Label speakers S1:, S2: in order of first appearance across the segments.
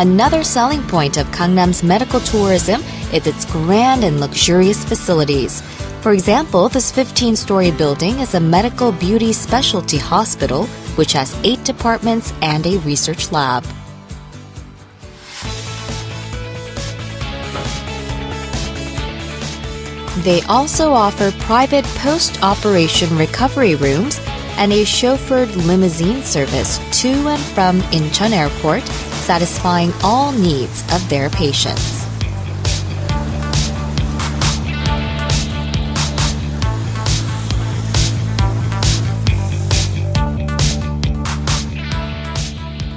S1: Another selling point of Gangnam's medical tourism is its grand and luxurious facilities. For example, this 15-story building is a medical beauty specialty hospital, which has 8 departments and a research lab. They also offer private post-operation recovery rooms and a chauffeured limousine service to and from Incheon Airport, satisfying all needs of their patients.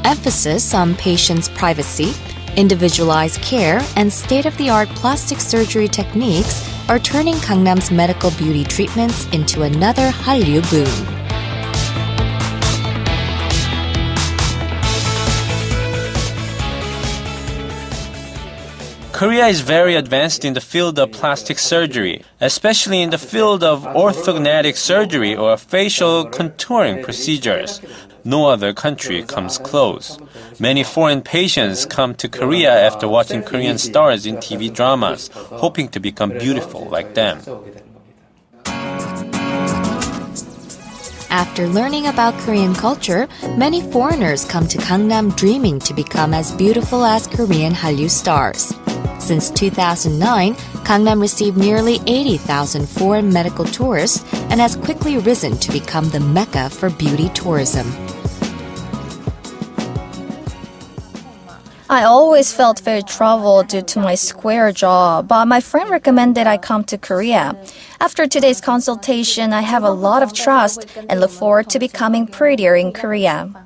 S1: Emphasis on patients' privacy, individualized care, and state-of-the-art plastic surgery techniques are turning Gangnam's medical beauty treatments into another Hallyu boom.
S2: Korea is very advanced in the field of plastic surgery, especially in the field of orthodontic surgery or facial contouring procedures. No other country comes close. Many foreign patients come to Korea after watching Korean stars in TV dramas, hoping to become beautiful like them.
S1: After learning about Korean culture, many foreigners come to Gangnam dreaming to become as beautiful as Korean Hallyu stars. Since 2009, Gangnam received nearly 80,000 foreign medical tourists and has quickly risen to become the mecca for beauty tourism.
S3: I always felt very troubled due to my square jaw, but my friend recommended I come to Korea. After today's consultation, I have a lot of trust and look forward to becoming prettier in Korea.